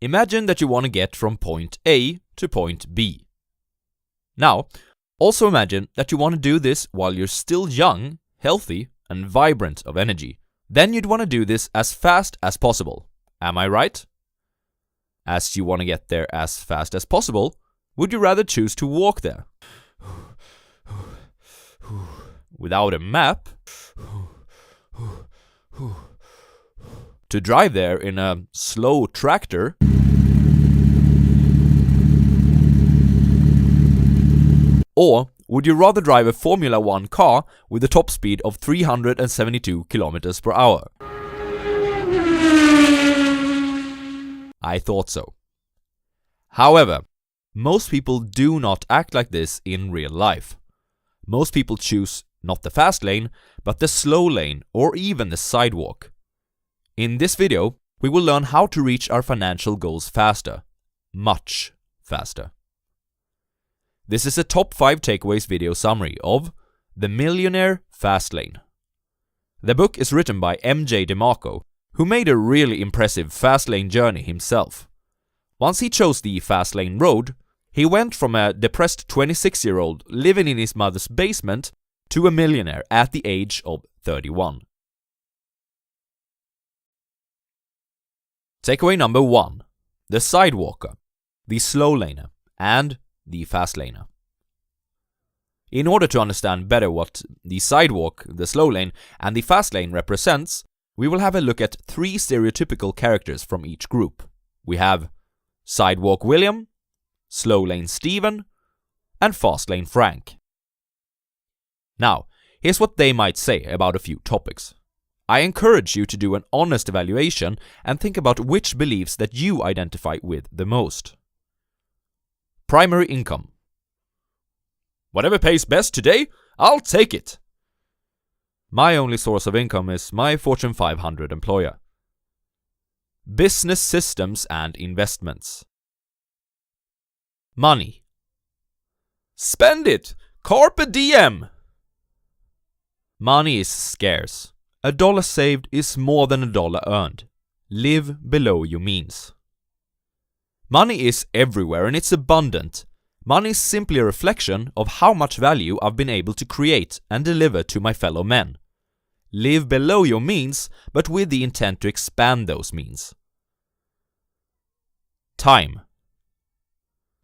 Imagine that you want to get from point A to point B. Now, also imagine that you want to do this while you're still young, healthy, and vibrant of energy. Then you'd want to do this as fast as possible. Am I right? As you want to get there as fast as possible, would you rather choose to walk there? Without a map? To drive there in a slow tractor? Or would you rather drive a Formula 1 car with a top speed of 372 km per hour? I thought so. However, most people do not act like this in real life. Most people choose not the fast lane, but the slow lane or even the sidewalk. In this video, we will learn how to reach our financial goals faster. Much faster. This is a top 5 takeaways video summary of The Millionaire Fastlane. The book is written by MJ DeMarco, who made a really impressive fastlane journey himself. Once he chose the fastlane road, he went from a depressed 26-year-old living in his mother's basement to a millionaire at the age of 31. Takeaway number 1. The sidewalker, the slow laner, and the fast laner. In order to understand better what the sidewalk, the slow lane, and the fast lane represents, we will have a look at 3 stereotypical characters from each group. We have Sidewalk William, Slow Lane Steven, and Fast Lane Frank. Now, here's what they might say about a few topics. I encourage you to do an honest evaluation and think about which beliefs that you identify with the most. Primary income. Whatever pays best today, I'll take it. My only source of income is my Fortune 500 employer. Business systems and investments. Money. Spend it! Carpe diem! Money is scarce. $1 saved is more than $1 earned. Live below your means. Money is everywhere and it's abundant. Money is simply a reflection of how much value I've been able to create and deliver to my fellow men. Live below your means, but with the intent to expand those means. Time.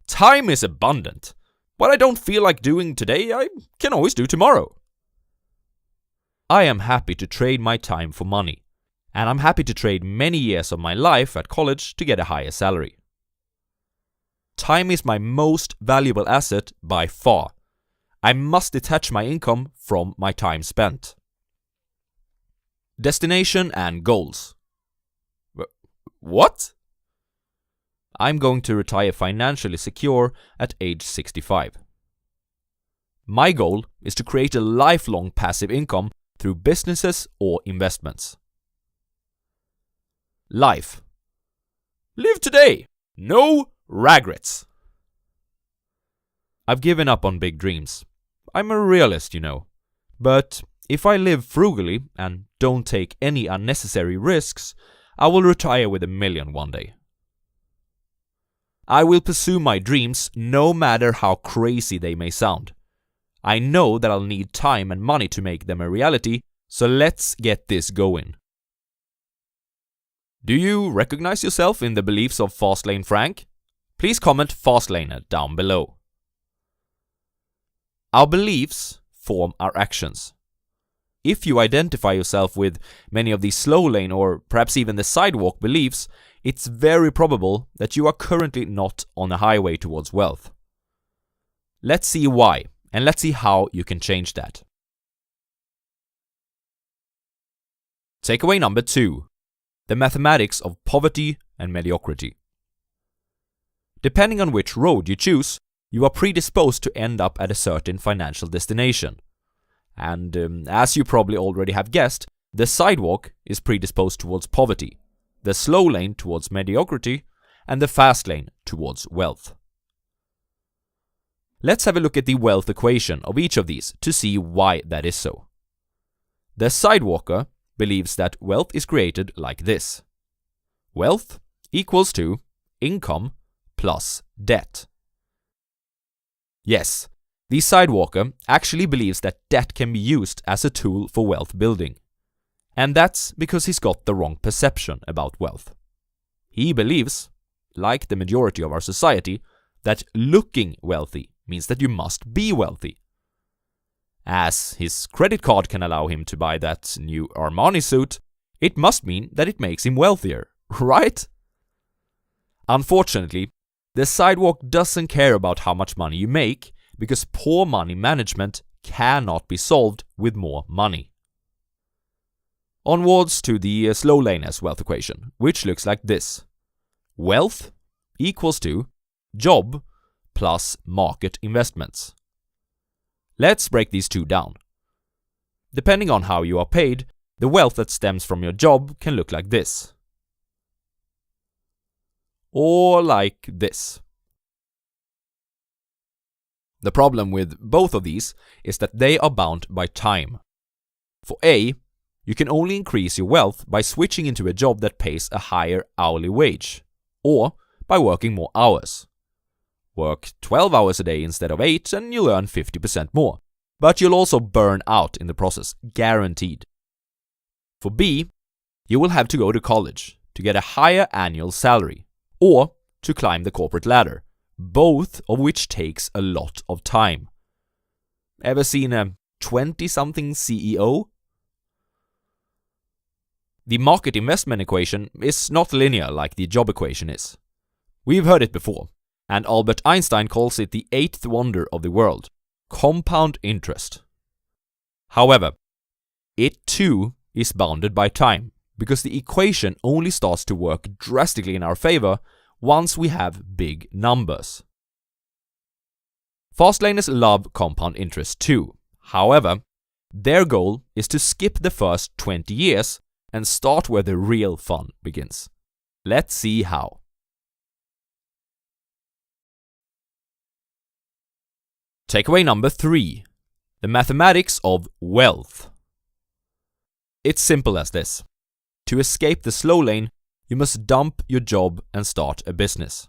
Time is abundant. What I don't feel like doing today, I can always do tomorrow. I am happy to trade my time for money, and I'm happy to trade many years of my life at college to get a higher salary. Time is my most valuable asset by far. I must detach my income from my time spent. Destination and goals. What? I'm going to retire financially secure at age 65. My goal is to create a lifelong passive income through businesses or investments. Life. Live today. No regrets. I've given up on big dreams. I'm a realist, you know. But if I live frugally and don't take any unnecessary risks, I will retire with $1 million one day. I will pursue my dreams no matter how crazy they may sound. I know that I'll need time and money to make them a reality, so let's get this going. Do you recognize yourself in the beliefs of Fastlane Frank? Please comment Fastlaner down below. Our beliefs form our actions. If you identify yourself with many of the slow lane or perhaps even the sidewalk beliefs, it's very probable that you are currently not on a highway towards wealth. Let's see why, and let's see how you can change that. Takeaway number 2. The mathematics of poverty and mediocrity. Depending on which road you choose, you are predisposed to end up at a certain financial destination. And as you probably already have guessed, the sidewalk is predisposed towards poverty, the slow lane towards mediocrity, and the fast lane towards wealth. Let's have a look at the wealth equation of each of these to see why that is so. The sidewalker believes that wealth is created like this. Wealth equals to income plus debt. Yes, the sidewalker actually believes that debt can be used as a tool for wealth building. And that's because he's got the wrong perception about wealth. He believes, like the majority of our society, that looking wealthy means that you must be wealthy. As his credit card can allow him to buy that new Armani suit, it must mean that it makes him wealthier, right? Unfortunately, the sidewalk doesn't care about how much money you make, because poor money management cannot be solved with more money. Onwards to the slow laner's wealth equation, which looks like this. Wealth equals to job plus market investments. Let's break these two down. Depending on how you are paid, the wealth that stems from your job can look like this. Or like this. The problem with both of these is that they are bound by time. For A, you can only increase your wealth by switching into a job that pays a higher hourly wage, or by working more hours. Work 12 hours a day instead of 8 and you'll earn 50% more, but you'll also burn out in the process, guaranteed. For B, you will have to go to college to get a higher annual salary, or to climb the corporate ladder, both of which takes a lot of time. Ever seen a 20-something CEO? The market investment equation is not linear like the job equation is. We've heard it before, and Albert Einstein calls it the eighth wonder of the world, compound interest. However, it too is bounded by time, because the equation only starts to work drastically in our favor once we have big numbers. Fastlaners love compound interest too. However, their goal is to skip the first 20 years and start where the real fun begins. Let's see how. Takeaway number 3. The mathematics of wealth. It's simple as this. To escape the slow lane, you must dump your job and start a business.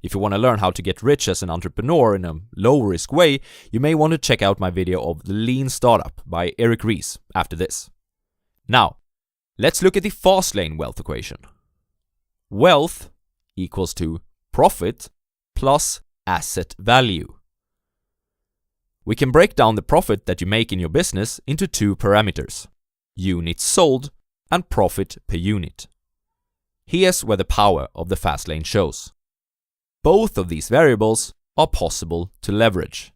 If you want to learn how to get rich as an entrepreneur in a low-risk way, you may want to check out my video of The Lean Startup by Eric Ries after this. Now, let's look at the fast lane wealth equation. Wealth equals to profit plus asset value. We can break down the profit that you make in your business into two parameters: units sold and profit per unit. Here's where the power of the fast lane shows. Both of these variables are possible to leverage.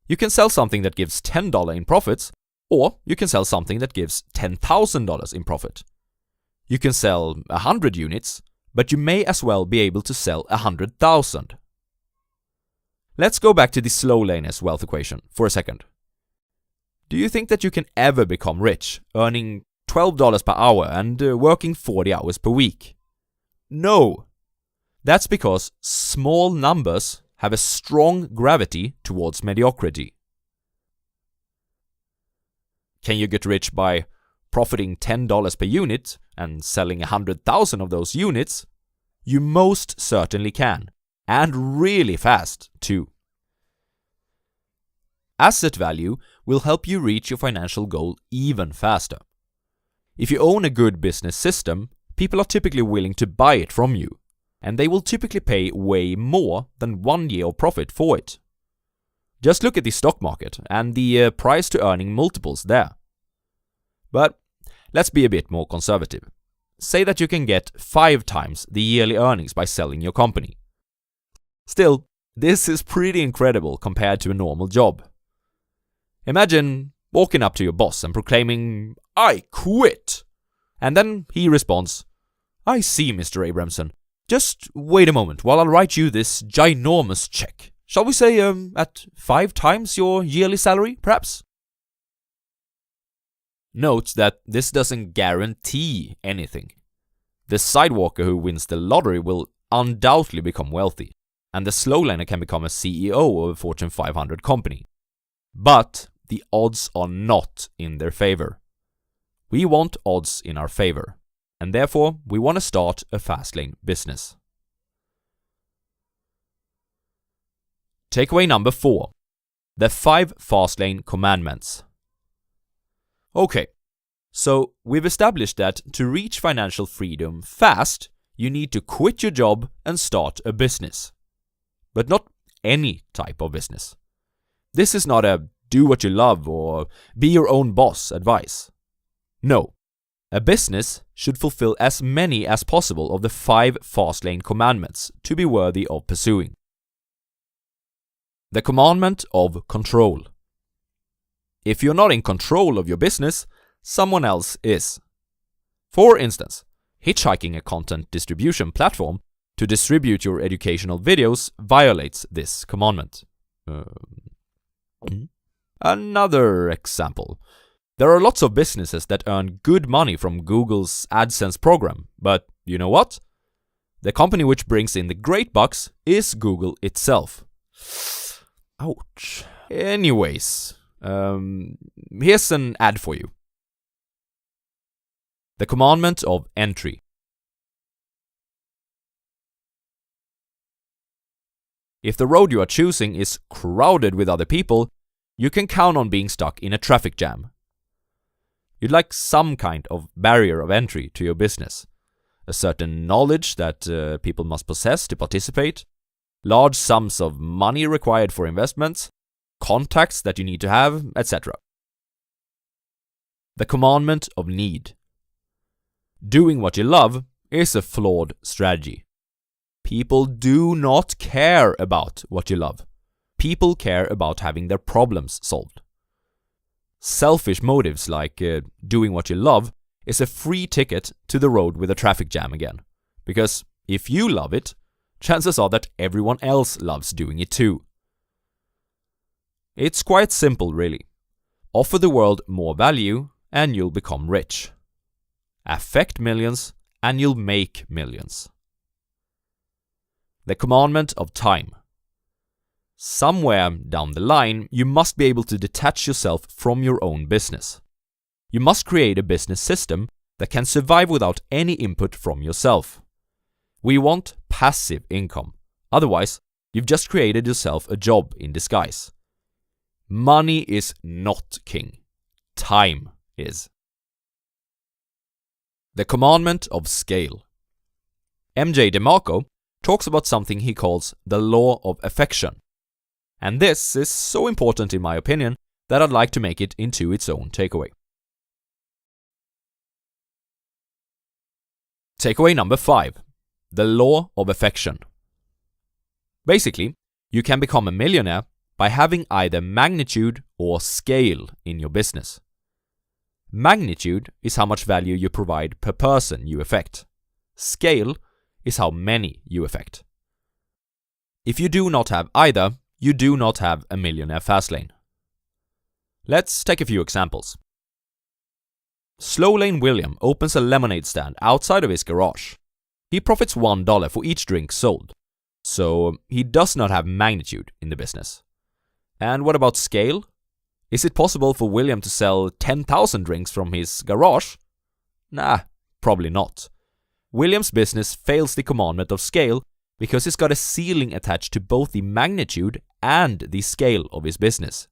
You can sell something that gives $10 in profits, or you can sell something that gives $10,000 in profit. You can sell 100 units, but you may as well be able to sell 100,000. Let's go back to the slow laner's wealth equation for a second. Do you think that you can ever become rich, earning $12 per hour and working 40 hours per week? No! That's because small numbers have a strong gravity towards mediocrity. Can you get rich by profiting $10 per unit and selling 100,000 of those units? You most certainly can, and really fast too. Asset value will help you reach your financial goal even faster. If you own a good business system, people are typically willing to buy it from you, and they will typically pay way more than 1 year of profit for it. Just look at the stock market and the price to earning multiples there. But let's be a bit more conservative. Say that you can get 5 times the yearly earnings by selling your company. Still, this is pretty incredible compared to a normal job. Imagine walking up to your boss and proclaiming, "I quit!" And then he responds, "I see, Mr. Abramson. Just wait a moment while I'll write you this ginormous check. Shall we say, at 5 times your yearly salary, perhaps?" Note that this doesn't guarantee anything. The sidewalker who wins the lottery will undoubtedly become wealthy, and the slow laner can become a CEO of a Fortune 500 company. But the odds are not in their favor. We want odds in our favor, and therefore we want to start a fast lane business. Takeaway number 4. The 5 Fastlane commandments. Okay, so we've established that to reach financial freedom fast, you need to quit your job and start a business. But not any type of business. This is not a do what you love or be your own boss advice. No, a business should fulfill as many as possible of the 5 Fastlane commandments to be worthy of pursuing. The commandment of control. If you're not in control of your business, someone else is. For instance, hitchhiking a content distribution platform to distribute your educational videos violates this commandment. Another example. There are lots of businesses that earn good money from Google's AdSense program, but you know what? The company which brings in the great bucks is Google itself. Ouch. Anyways, here's an ad for you. The commandment of entry. If the road you are choosing is crowded with other people, you can count on being stuck in a traffic jam. You'd like some kind of barrier of entry to your business. A certain knowledge that people must possess to participate, large sums of money required for investments, contacts that you need to have, etc. The commandment of need. Doing what you love is a flawed strategy. People do not care about what you love. People care about having their problems solved. Selfish motives like doing what you love is a free ticket to the road with a traffic jam again. Because if you love it, chances are that everyone else loves doing it too. It's quite simple, really. Offer the world more value and you'll become rich. Affect millions and you'll make millions. The commandment of time. Somewhere down the line, you must be able to detach yourself from your own business. You must create a business system that can survive without any input from yourself. We want passive income. Otherwise, you've just created yourself a job in disguise. Money is not king. Time is. The commandment of scale. MJ DeMarco talks about something he calls the law of affection. And this is so important in my opinion that I'd like to make it into its own takeaway. Takeaway number 5. The law of affection. Basically, you can become a millionaire by having either magnitude or scale in your business. Magnitude is how much value you provide per person you affect. Scale is how many you affect. If you do not have either, you do not have a Millionaire Fastlane. Let's take a few examples. Slow Lane William opens a lemonade stand outside of his garage. He profits $1 for each drink sold, so he does not have magnitude in the business. And what about scale? Is it possible for William to sell 10,000 drinks from his garage? Nah, probably not. William's business fails the commandment of scale because it's got a ceiling attached to both the magnitude and the scale of his business.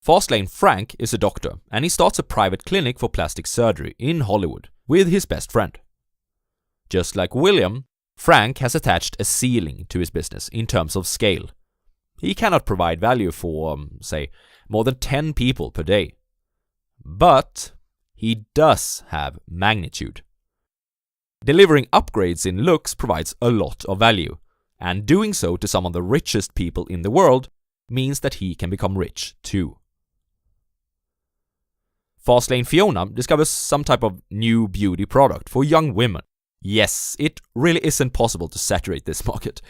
Fastlane Frank is a doctor and he starts a private clinic for plastic surgery in Hollywood with his best friend. Just like William, Frank has attached a ceiling to his business in terms of scale. He cannot provide value for, say, more than 10 people per day. But he does have magnitude. Delivering upgrades in looks provides a lot of value, and doing so to some of the richest people in the world means that he can become rich too. Fastlane Fiona discovers some type of new beauty product for young women. Yes, it really isn't possible to saturate this market.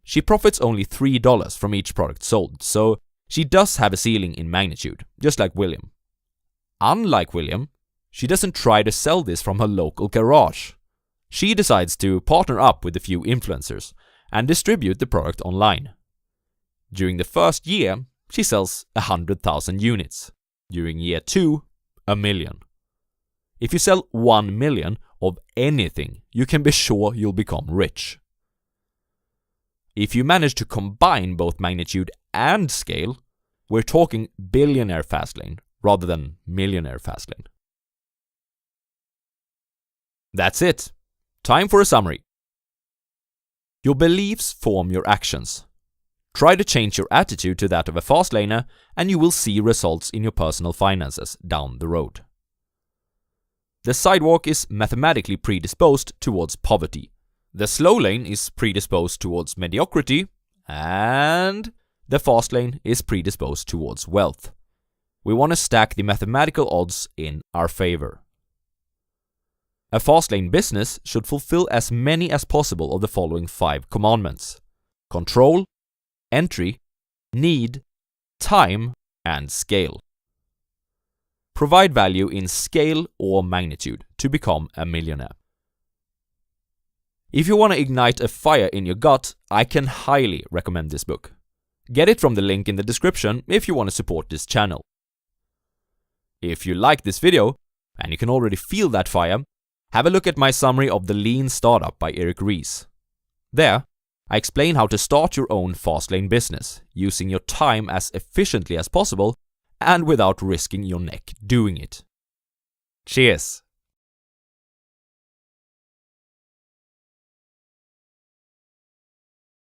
She profits only $3 from each product sold, so she does have a ceiling in magnitude, just like William. Unlike William, she doesn't try to sell this from her local garage. She decides to partner up with a few influencers and distribute the product online. During the first year, she sells 100,000 units. During year 2, 1 million. If you sell 1 million of anything, you can be sure you'll become rich. If you manage to combine both magnitude and scale, we're talking billionaire fastlane rather than millionaire fastlane. That's it. Time for a summary. Your beliefs form your actions. Try to change your attitude to that of a fastlaner and you will see results in your personal finances down the road. The sidewalk is mathematically predisposed towards poverty. The slow lane is predisposed towards mediocrity, and the fast lane is predisposed towards wealth. We want to stack the mathematical odds in our favor. A fast lane business should fulfill as many as possible of the following 5 commandments: control, entry, need, time, and scale. Provide value in scale or magnitude to become a millionaire. If you want to ignite a fire in your gut, I can highly recommend this book. Get it from the link in the description if you want to support this channel. If you like this video, and you can already feel that fire, have a look at my summary of The Lean Startup by Eric Ries. There, I explain how to start your own fast lane business, using your time as efficiently as possible and without risking your neck doing it. Cheers!